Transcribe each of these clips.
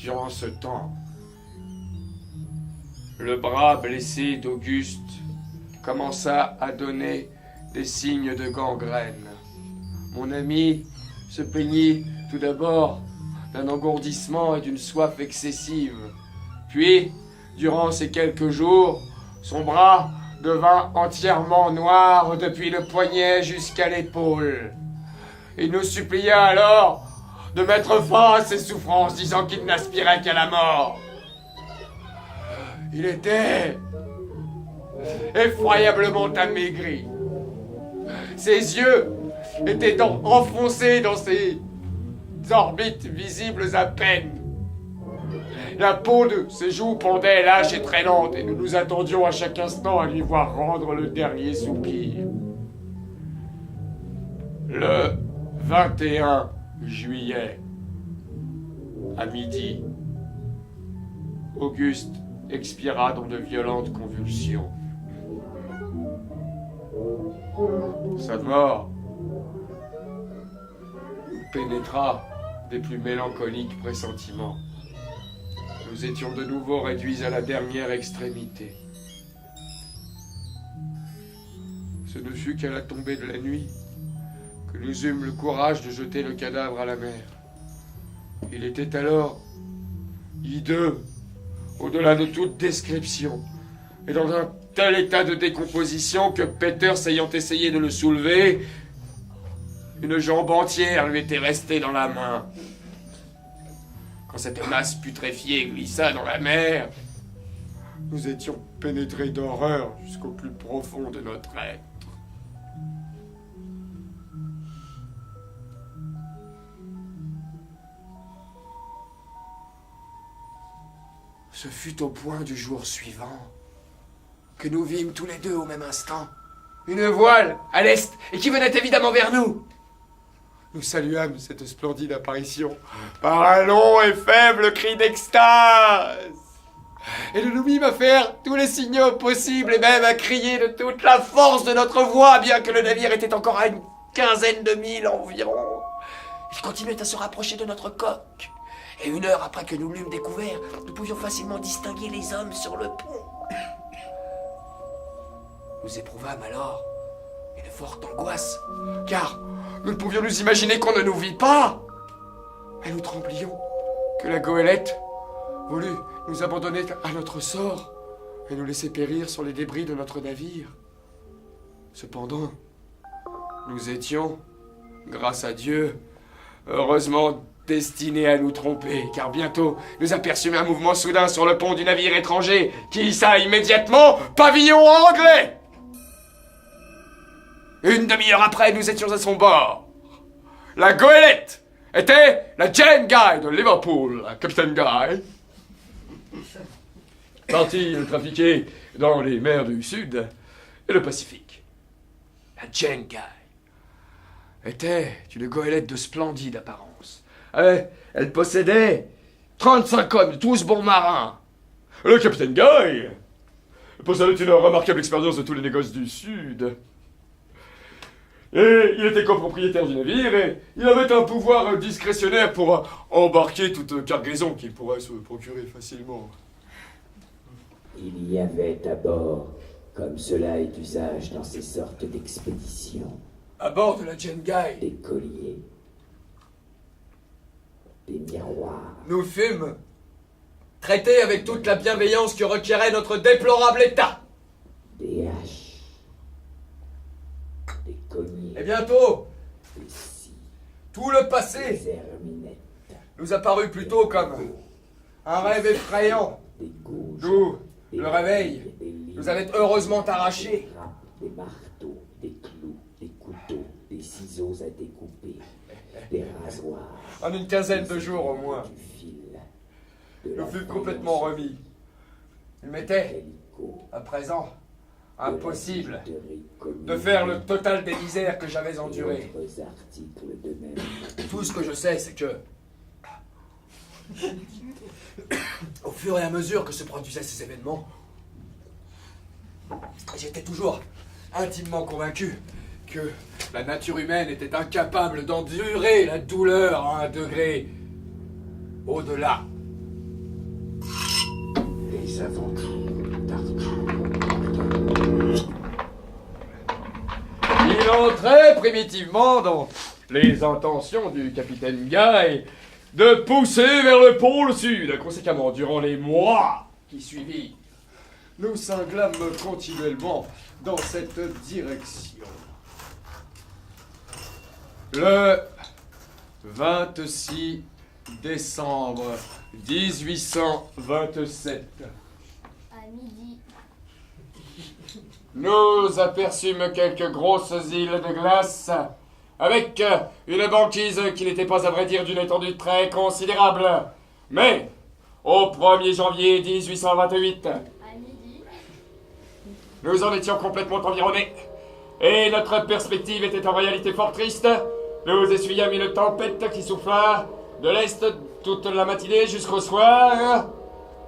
Durant ce temps, le bras blessé d'Auguste commença à donner des signes de gangrène. Mon ami se plaignit tout d'abord d'un engourdissement et d'une soif excessive. Puis, durant ces quelques jours, son bras devint entièrement noir depuis le poignet jusqu'à l'épaule. Il nous supplia alors de mettre fin à ses souffrances, disant qu'il n'aspirait qu'à la mort. Il était effroyablement amaigri. Ses yeux étaient enfoncés dans ses orbites visibles à peine. La peau de ses joues pendait lâche et traînante, et nous nous attendions à chaque instant à lui voir rendre le dernier soupir. Le 21 juillet, à midi, Auguste expira dans de violentes convulsions. Sa mort pénétra des plus mélancoliques pressentiments. Nous étions de nouveau réduits à la dernière extrémité. Ce ne fut qu'à la tombée de la nuit que nous eûmes le courage de jeter le cadavre à la mer. Il était alors hideux, au-delà de toute description, et dans un tel état de décomposition que Peters ayant essayé de le soulever, une jambe entière lui était restée dans la main. Quand cette masse putréfiée glissa dans la mer, nous étions pénétrés d'horreur jusqu'au plus profond de notre être. Ce fut au point du jour suivant que nous vîmes tous les deux au même instant une voile à l'est et qui venait évidemment vers nous. Nous saluâmes cette splendide apparition par un long et faible cri d'extase. Et nous nous mîmes à faire tous les signaux possibles et même à crier de toute la force de notre voix, bien que le navire était encore à une quinzaine de milles environ. Il continuait à se rapprocher de notre coque. Et 1 heure après que nous l'eûmes découvert, nous pouvions facilement distinguer les hommes sur le pont. Nous éprouvâmes alors une forte angoisse, car nous ne pouvions nous imaginer qu'on ne nous vit pas. Et nous tremblions que la goélette voulut nous abandonner à notre sort et nous laisser périr sur les débris de notre navire. Cependant, nous étions, grâce à Dieu, heureusement destinés à nous tromper, car bientôt nous aperçûmes un mouvement soudain sur le pont du navire étranger qui hissa immédiatement pavillon anglais. 1 demi-heure après, nous étions à son bord. La goélette était la Jane Guy de Liverpool, Capitaine Guy. Parti trafiquer dans les mers du Sud et le Pacifique. La Jane Guy était une goélette de splendide apparence. Elle possédait 35 hommes, tous bons marins. Le Capitaine Guy possédait une remarquable expérience de tous les négoces du Sud. Et il était copropriétaire du navire et il avait un pouvoir discrétionnaire pour embarquer toute cargaison qu'il pourrait se procurer facilement. Il y avait à bord, comme cela est d'usage dans ces sortes d'expéditions, À bord de la Jane Guy, des colliers, des miroirs, nous fûmes traités avec toute la bienveillance que requérait notre déplorable état. des haches, des cognets, Et bientôt, des scies, tout le passé des herminettes, nous apparut plutôt comme un rêve effrayant, des gauges, d'où des le réveil billes, des lignes, nous avait heureusement arrachés. des râpes, des marteaux, des clous, des couteaux, des ciseaux à découper, des rasoirs, En une quinzaine de jours au moins, du fil, de nous la fûmes complètement faïence, remis. Il m'était, calicot, à présent, impossible de la bijouterie cognée, de faire le total des misères que j'avais endurées. et autres articles de même. Tout ce que je sais, c'est que, au fur et à mesure que se produisaient ces événements, j'étais toujours intimement convaincu que la nature humaine était incapable d'endurer la douleur à un degré au-delà Les aventures d'Arthur. Il entrait primitivement dans les intentions du capitaine Guy de pousser vers le pôle sud. Conséquemment, durant les mois qui suivirent, nous cinglâmes continuellement dans cette direction. Le 26 décembre 1827. À midi. Nous aperçûmes quelques grosses îles de glace avec une banquise qui n'était pas à vrai dire d'une étendue très considérable. Mais au 1er janvier 1828, À midi. nous en étions complètement environnés et notre perspective était en réalité fort triste. Nous essuyâmes une tempête qui souffla de l'est toute la matinée jusqu'au soir.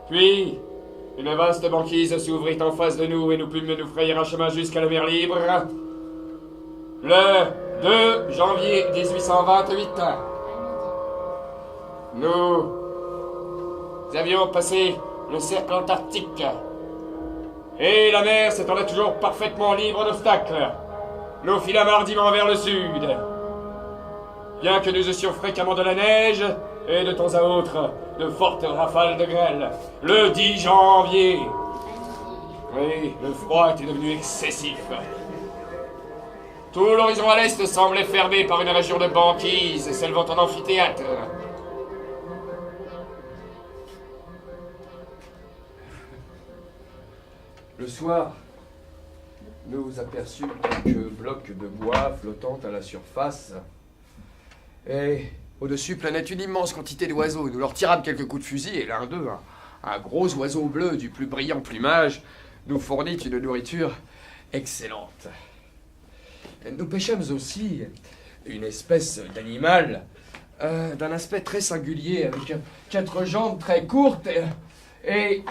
Puis une vaste banquise s'ouvrit en face de nous et nous pûmes nous frayer un chemin jusqu'à la mer libre. Le 2 janvier 1828, nous avions passé le cercle antarctique et la mer s'étendait toujours parfaitement libre d'obstacles. Nous filâmes hardiment vers le sud. Bien que nous eussions fréquemment de la neige et de temps à autre de fortes rafales de grêle, le 10 janvier, oui, le froid était devenu excessif. Tout l'horizon à l'est semblait fermé par une région de banquise s'élevant en amphithéâtre. Le soir, nous aperçûmes quelques blocs de bois flottant à la surface. Et au-dessus planait une immense quantité d'oiseaux. Nous leur tirâmes quelques coups de fusil et l'un d'eux, un gros oiseau bleu du plus brillant plumage, nous fournit une nourriture excellente. Nous pêchâmes aussi une espèce d'animal d'un aspect très singulier, avec 4 jambes très courtes et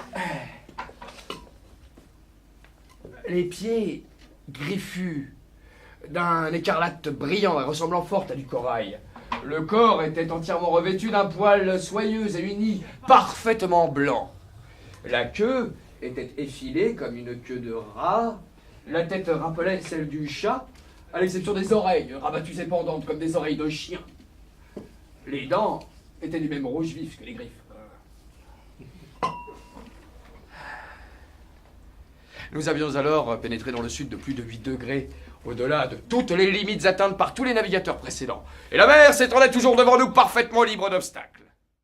les pieds griffus, d'un écarlate brillant et ressemblant fort à du corail. Le corps était entièrement revêtu d'un poil soyeux et uni, parfaitement blanc. La queue était effilée comme une queue de rat. La tête rappelait celle du chat, à l'exception des oreilles, rabattues et pendantes comme des oreilles de chien. Les dents étaient du même rouge vif que les griffes. Nous avions alors pénétré dans le sud de plus de 8 degrés, au-delà de toutes les limites atteintes par tous les navigateurs précédents. Et la mer s'étendait toujours devant nous, parfaitement libre d'obstacles.